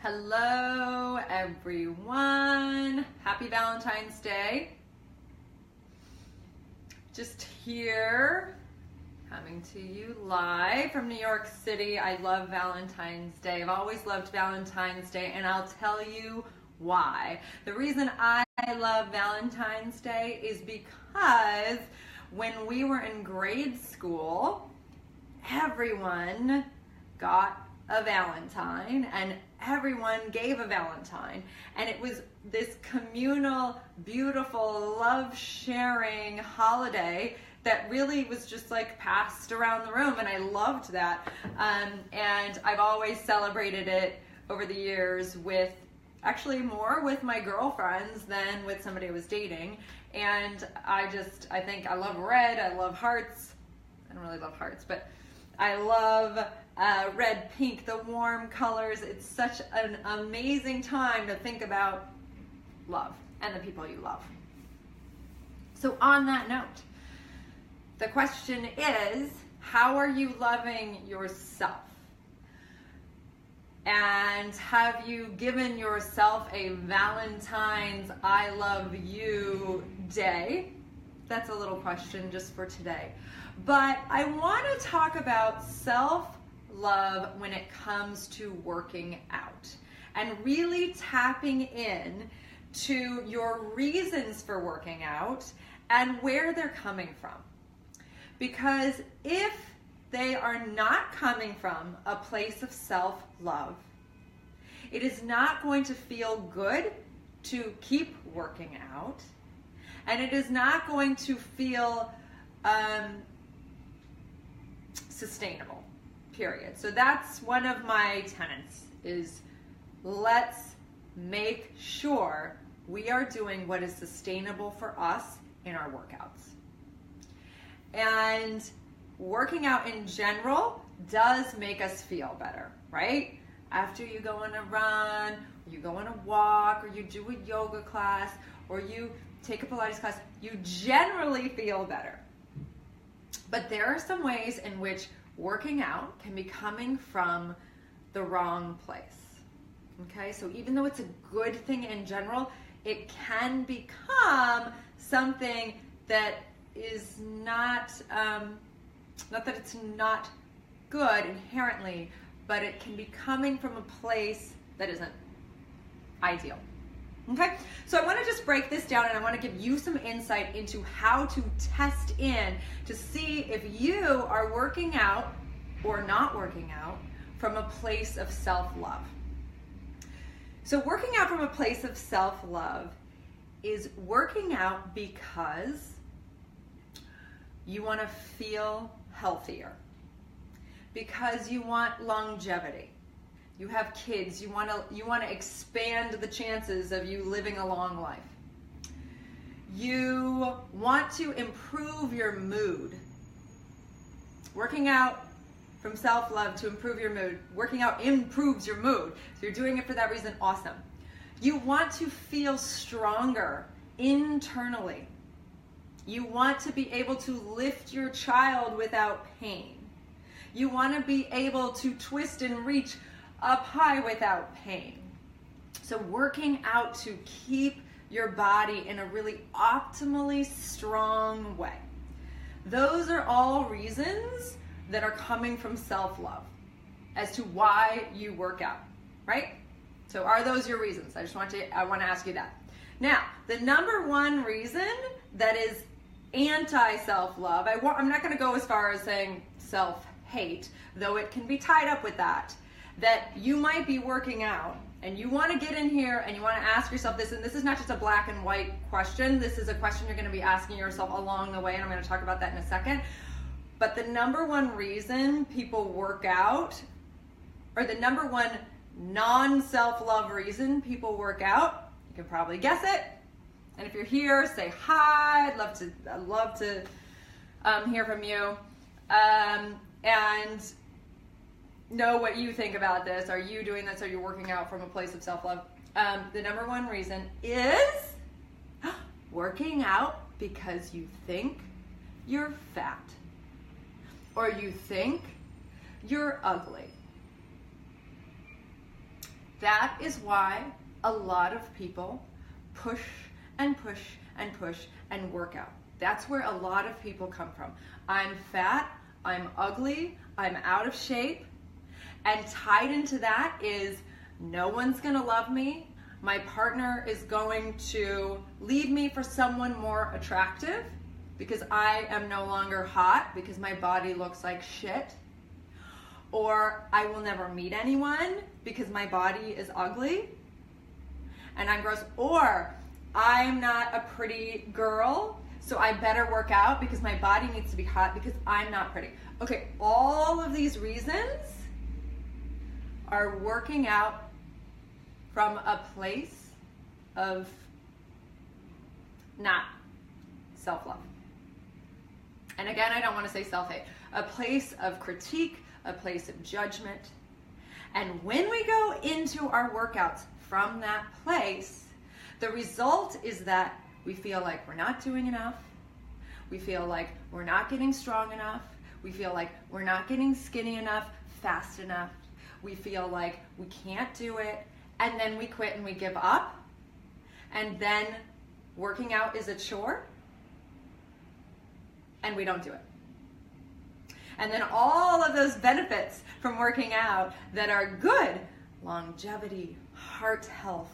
Hello everyone, happy Valentine's Day. Just here, coming to you live from New York City. I love Valentine's Day. I've always loved Valentine's Day, and I'll tell you why. The reason I love Valentine's Day is because when we were in grade school, everyone got a Valentine and everyone gave a Valentine, and it was this communal, beautiful, love-sharing holiday that really was just like passed around the room, and I loved that. And I've always celebrated it over the years with, actually more with my girlfriends than with somebody I was dating. And I think I love red, I love hearts. I don't really love hearts, but I love red, pink, the warm colors. It's such an amazing time to think about love and the people you love. So on that note, the question is, how are you loving yourself? And have you given yourself a Valentine's I love you day? That's a little question just for today. But I want to talk about self-love when it comes to working out and really tapping in to your reasons for working out and where they're coming from. Because if they are not coming from a place of self-love, it is not going to feel good to keep working out, and it is not going to feel sustainable, period. So that's one of my tenets, is let's make sure we are doing what is sustainable for us in our workouts. And working out in general does make us feel better, right? After you go on a run, or you go on a walk, or you do a yoga class, or you take a Pilates class, you generally feel better. But there are some ways in which working out can be coming from the wrong place. Okay, so even though it's a good thing in general, it can become something that is not that it's not good inherently, but it can be coming from a place that isn't ideal. Okay, so I want to just break this down, and I want to give you some insight into how to test in to see if you are working out or not working out from a place of self-love. So working out from a place of self-love is working out because you want to feel healthier, because you want longevity. You have kids, you want to expand the chances of you living a long life. You want to improve your mood. Working out from self-love to improve your mood. Working out improves your mood. So you're doing it for that reason, awesome. You want to feel stronger internally. You want to be able to lift your child without pain. You want to be able to twist and reach up high without pain. So working out to keep your body in a really optimally strong way. Those are all reasons that are coming from self-love as to why you work out, right? So are those your reasons? I want to ask you that. Now, the number one reason that is anti-self-love, I'm not going to go as far as saying self-hate, though it can be tied up with that you might be working out and you want to get in here and you want to ask yourself this, and this is not just a black and white question, this is a question you're going to be asking yourself along the way, and I'm going to talk about that in a second. But the number one reason people work out, or the number one non-self-love reason people work out, you can probably guess it. And if you're here, say hi. I'd love to hear from you. And know what you think about this. Are you doing this? Are you working out from a place of self-love? The number one reason is working out because you think you're fat, or you think you're ugly. That is why a lot of people push and push and push and work out. That's where a lot of people come from. I'm fat, I'm ugly, I'm out of shape, and tied into that is no one's gonna love me, my partner is going to leave me for someone more attractive because I am no longer hot because my body looks like shit, or I will never meet anyone because my body is ugly and I'm gross, or I'm not a pretty girl, so I better work out because my body needs to be hot because I'm not pretty. Okay, all of these reasons are working out from a place of not self-love. And again, I don't want to say self-hate. A place of critique, a place of judgment. And when we go into our workouts from that place, the result is that we feel like we're not doing enough. We feel like we're not getting strong enough. We feel like we're not getting skinny enough, fast enough. We feel like we can't do it. And then we quit and we give up. And then working out is a chore. And we don't do it. And then all of those benefits from working out that are good, longevity, heart health,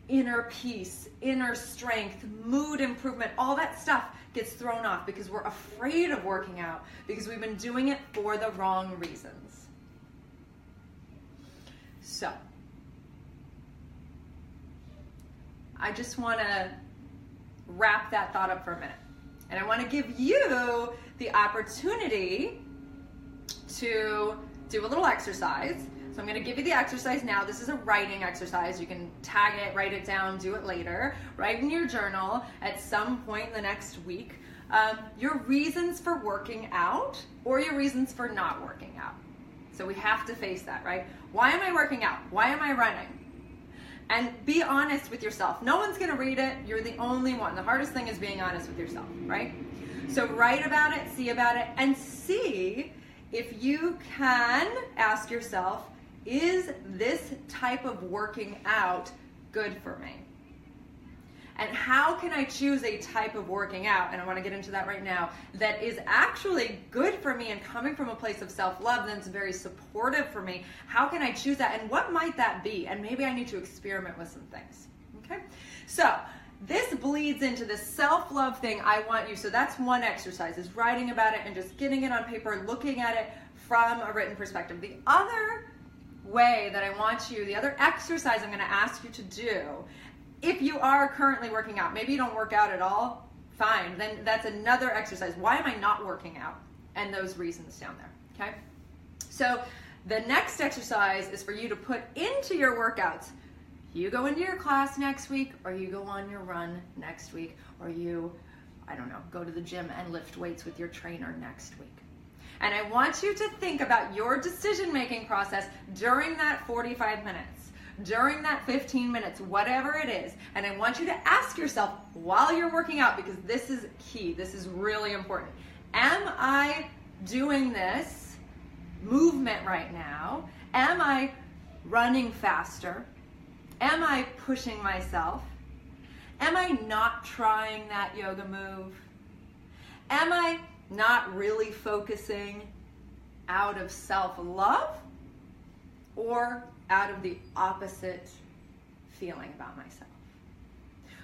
inner peace, inner strength, mood improvement, all that stuff gets thrown off because we're afraid of working out because we've been doing it for the wrong reasons. So, I just want to wrap that thought up for a minute. And I want to give you the opportunity to do a little exercise. So I'm going to give you the exercise now. This is a writing exercise. You can tag it, write it down, do it later. Write in your journal at some point in the next week your reasons for working out or your reasons for not working out. So we have to face that, right? Why am I working out? Why am I running? And be honest with yourself. No one's going to read it. You're the only one. The hardest thing is being honest with yourself, right? So write about it, see about it, and see if you can ask yourself, is this type of working out good for me? And how can I choose a type of working out, and I want to get into that right now, that is actually good for me and coming from a place of self-love that's very supportive for me? How can I choose that, and what might that be? And maybe I need to experiment with some things, okay? So this bleeds into the self-love thing I want you, so that's one exercise, is writing about it and just getting it on paper, looking at it from a written perspective. The other way that I want you, the other exercise I'm going to ask you to do, if you are currently working out, maybe you don't work out at all, fine, then that's another exercise. Why am I not working out? And those reasons down there, okay? So the next exercise is for you to put into your workouts. You go into your class next week, or you go on your run next week, or you, I don't know, go to the gym and lift weights with your trainer next week. And I want you to think about your decision-making process during that 45 minutes, during that 15 minutes, whatever it is. And I want you to ask yourself while you're working out, because this is key, this is really important. Am I doing this movement right now? Am I running faster? Am I pushing myself? Am I not trying that yoga move? Am I not really focusing out of self-love or out of the opposite feeling about myself?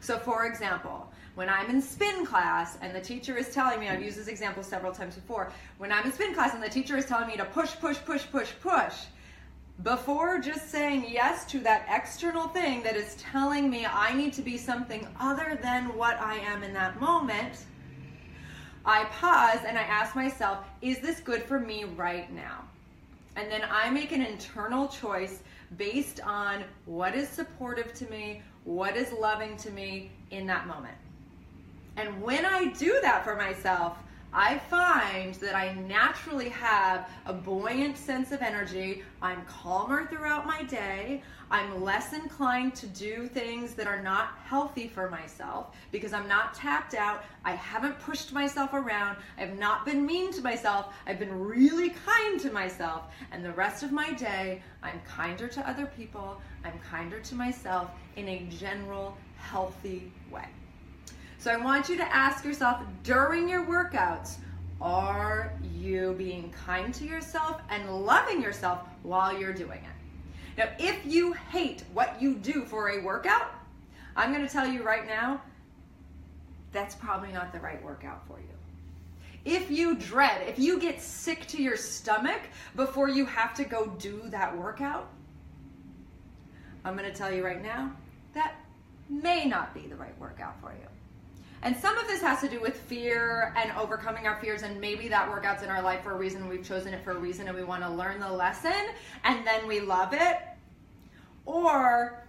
So for example, when I'm in spin class and the teacher is telling me, I've used this example several times before, when I'm in spin class and the teacher is telling me to push, push, push, push, push, before just saying yes to that external thing that is telling me I need to be something other than what I am in that moment, I pause and I ask myself, is this good for me right now? And then I make an internal choice based on what is supportive to me, what is loving to me in that moment. And when I do that for myself, I find that I naturally have a buoyant sense of energy. I'm calmer throughout my day. I'm less inclined to do things that are not healthy for myself because I'm not tapped out. I haven't pushed myself around. I have not been mean to myself. I've been really kind to myself. And the rest of my day, I'm kinder to other people. I'm kinder to myself in a general, healthy way. So I want you to ask yourself during your workouts, are you being kind to yourself and loving yourself while you're doing it? Now, if you hate what you do for a workout, I'm going to tell you right now, that's probably not the right workout for you. If you dread, if you get sick to your stomach before you have to go do that workout, I'm going to tell you right now, that may not be the right workout for you. And some of this has to do with fear and overcoming our fears, and maybe that workout's in our life for a reason, we've chosen it for a reason, and we want to learn the lesson, and then we love it, or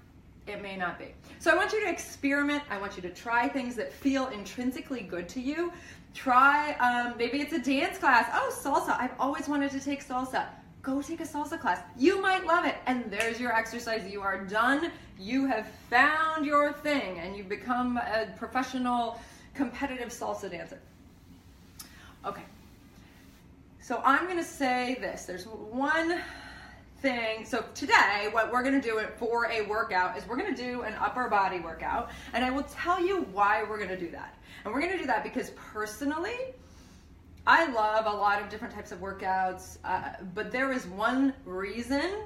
it may not be. So I want you to experiment. I want you to try things that feel intrinsically good to you. Try, maybe it's a dance class. Oh, salsa. I've always wanted to take salsa. Go take a salsa class. You might love it, and there's your exercise. You are done. You have found your thing, and you've become a professional, competitive salsa dancer. Okay, so I'm gonna say this. There's one thing. So today, what we're gonna do for a workout is we're gonna do an upper body workout, and I will tell you why we're gonna do that. And we're gonna do that because personally, I love a lot of different types of workouts, but there is one reason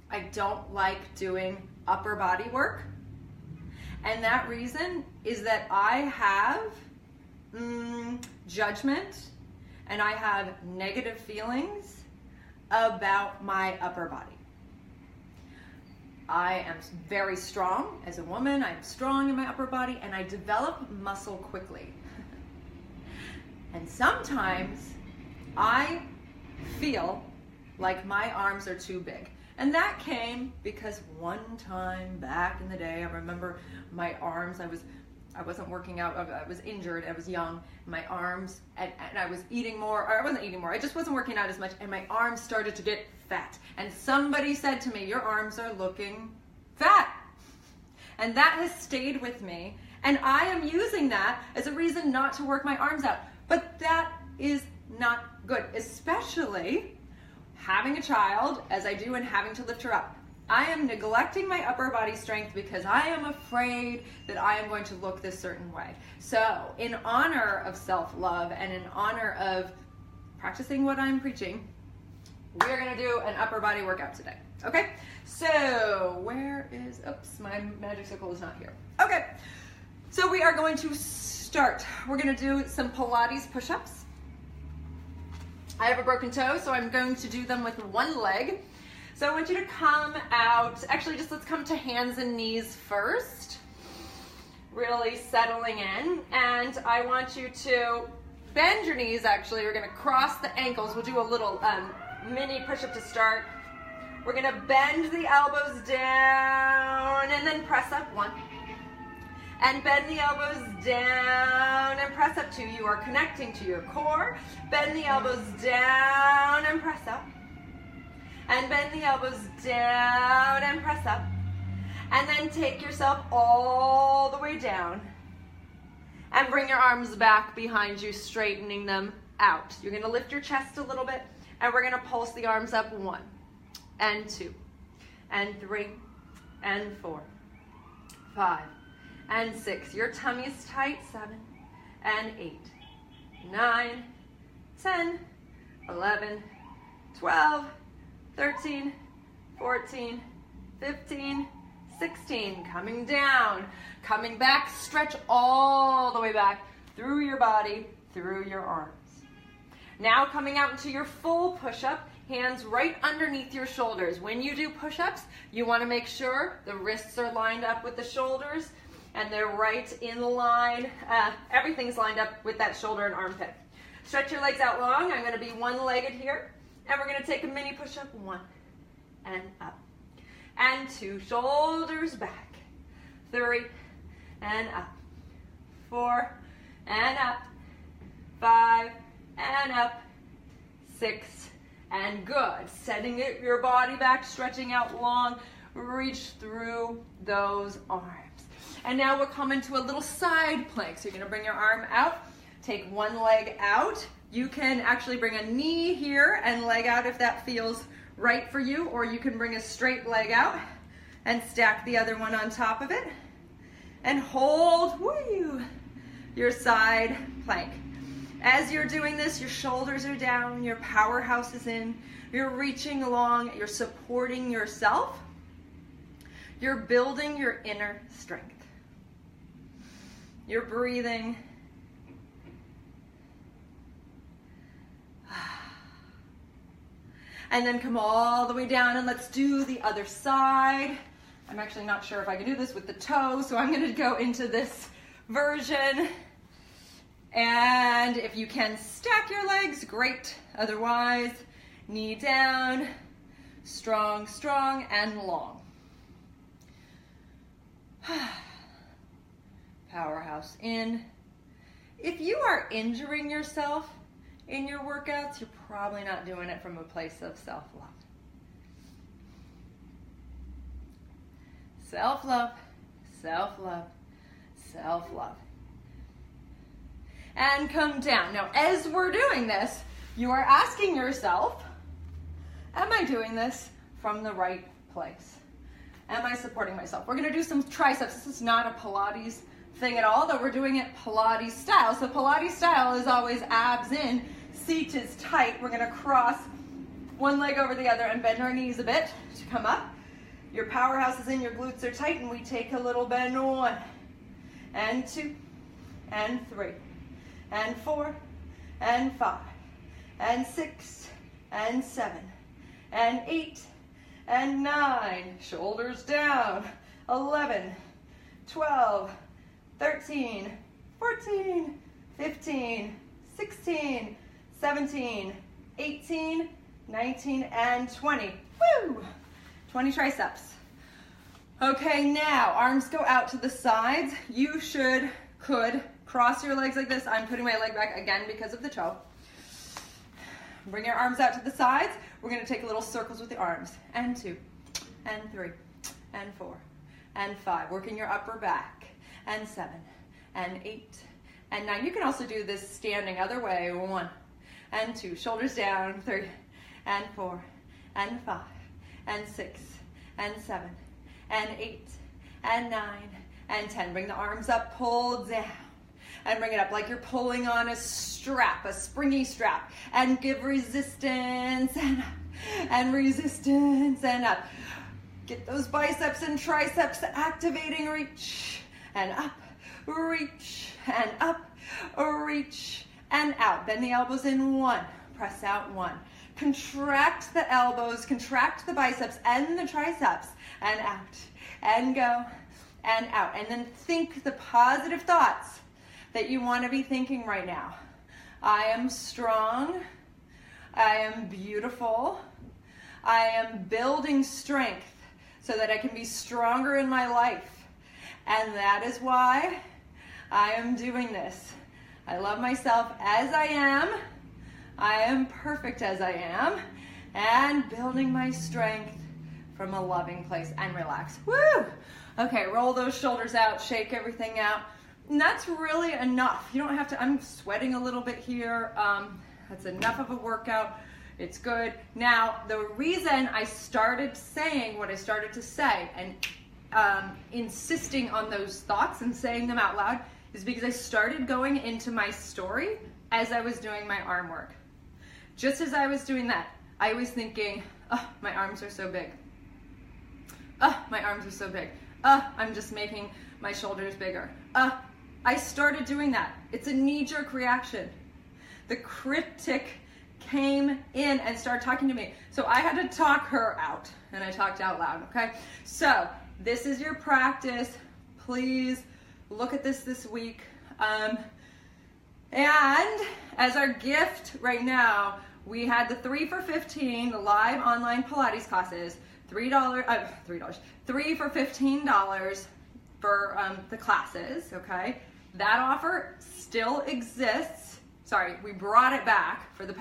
I don't like doing upper body work. And that reason is that I have judgment and I have negative feelings about my upper body. I am very strong as a woman. I'm strong in my upper body, and I develop muscle quickly. And sometimes I feel like my arms are too big. And that came because one time back in the day, I remember my arms, I wasn't working out, I was injured, I was young, my arms, and I was eating more, or I wasn't eating more, I just wasn't working out as much, and my arms started to get fat. And somebody said to me, your arms are looking fat. And that has stayed with me, and I am using that as a reason not to work my arms out. But that is not good, especially having a child, as I do, and having to lift her up. I am neglecting my upper body strength because I am afraid that I am going to look this certain way. So in honor of self-love and in honor of practicing what I'm preaching, we're gonna do an upper body workout today, okay? So oops, my magic circle is not here. Okay, so we are going to start. We're gonna do some Pilates push-ups. I have a broken toe, so I'm going to do them with one leg. So I want you to come out, actually just let's come to hands and knees first. Really settling in. And I want you to bend your knees, actually. We're gonna cross the ankles. We'll do a little mini push-up to start. We're gonna bend the elbows down and then press up, 1. And bend the elbows down and press up, 2. You are connecting to your core. Bend the elbows down and press up. And bend the elbows down and press up. And then take yourself all the way down. And bring your arms back behind you, straightening them out. You're gonna lift your chest a little bit, and we're gonna pulse the arms up, 1, and 2, and 3, and 4, 5, and 6. Your tummy is tight, 7, and 8, 9, 10, 11, 12, 13, 14, 15, 16. Coming down, coming back, stretch all the way back through your body, through your arms. Now coming out into your full push-up, hands right underneath your shoulders. When you do push-ups, you want to make sure the wrists are lined up with the shoulders and they're right in line. Everything's lined up with that shoulder and armpit. Stretch your legs out long. I'm going to be one-legged here. And we're going to take a mini push-up, 1, and up. And 2, shoulders back. 3, and up. 4, and up. 5, and up, 6, and good. Setting your body back, stretching out long, reach through those arms. And now we're coming to a little side plank. So you're gonna bring your arm out, take one leg out. You can actually bring a knee here and leg out if that feels right for you, or you can bring a straight leg out and stack the other one on top of it and hold your side plank. As you're doing this, your shoulders are down, your powerhouse is in, you're reaching along, you're supporting yourself, you're building your inner strength. You're breathing. And then come all the way down and let's do the other side. I'm actually not sure if I can do this with the toe, so I'm gonna go into this version. And if you can stack your legs, great. Otherwise, knee down, strong, strong, and long. Powerhouse in. If you are injuring yourself in your workouts, you're probably not doing it from a place of self-love. Self-love, self-love, self-love. And come down. Now, as we're doing this, you are asking yourself, am I doing this from the right place? Am I supporting myself? We're gonna do some triceps. This is not a Pilates thing at all, though we're doing it Pilates style. So Pilates style is always abs in, seat is tight. We're gonna cross one leg over the other and bend our knees a bit to come up. Your powerhouse is in, your glutes are tight, and we take a little bend. 1, and 2, and 3, and 4, and 5, and 6, and 7, and 8, and 9. Shoulders down. 11, 12, 13, 14, 15, 16, 17, 18, 19, and 20. Woo! 20 triceps. Okay, now arms go out to the sides. You could cross your legs like this. I'm putting my leg back again because of the toe. Bring your arms out to the sides. We're gonna take little circles with the arms. And 2, and 3, and 4, and 5. Working your upper back. And 7, and 8, and 9. You can also do this standing other way. 1, and 2. Shoulders down. 3, and 4, and 5, and 6, and 7, and 8, and 9, and 10. Bring the arms up, pull down, and bring it up like you're pulling on a strap, a springy strap, and give resistance, and up, and resistance, and up. Get those biceps and triceps activating. Reach, and up, reach, and up, reach, and out. Bend the elbows in. 1, press out. 1. Contract the elbows, contract the biceps and the triceps, and out, and go, and out. And then think the positive thoughts that you want to be thinking right now. I am strong. I am beautiful. I am building strength so that I can be stronger in my life. And that is why I am doing this. I love myself as I am. I am perfect as I am. And building my strength from a loving place. And relax. Woo! Okay, roll those shoulders out, shake everything out. And that's really enough. You don't have to, I'm sweating a little bit here. That's enough of a workout. It's good. Now, the reason I started saying what I started to say and insisting on those thoughts and saying them out loud is because I started going into my story as I was doing my arm work. Just as I was doing that, I was thinking, oh, my arms are so big. Oh, my arms are so big. I'm just making my shoulders bigger. I started doing that. It's a knee-jerk reaction. The critic came in and started talking to me. So I had to talk her out, and I talked out loud, okay? So this is your practice. Please look at this week. And as our gift right now, we had the 3 for $15, the live online Pilates classes, $3 for $15 for the classes, okay? That offer still exists. sorry, we brought it back for the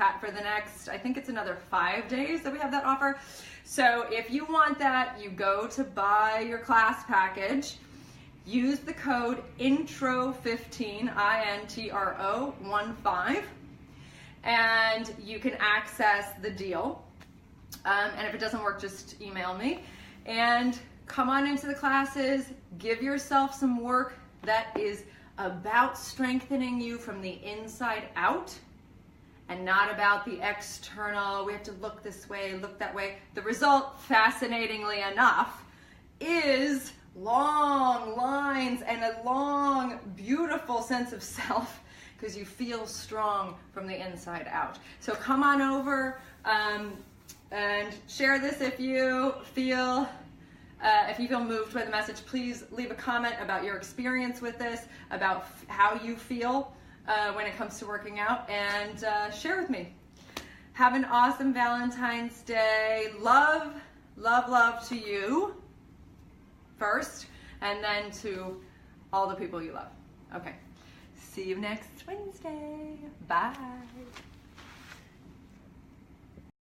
next, I think it's another 5 days that we have that offer. So if you want that, you go to buy your class package, use the code INTRO15, INTRO15, and you can access the deal. And if it doesn't work, just email me. And come on into the classes, give yourself some work that is about strengthening you from the inside out and not about the external, we have to look this way, look that way. The result, fascinatingly enough, is long lines and a long, beautiful sense of self because you feel strong from the inside out. So come on over and share this if you feel moved by the message. Please leave a comment about your experience with this, about how you feel when it comes to working out, and share with me. Have an awesome Valentine's Day. Love, love, love to you first, and then to all the people you love. Okay, see you next Wednesday. Bye.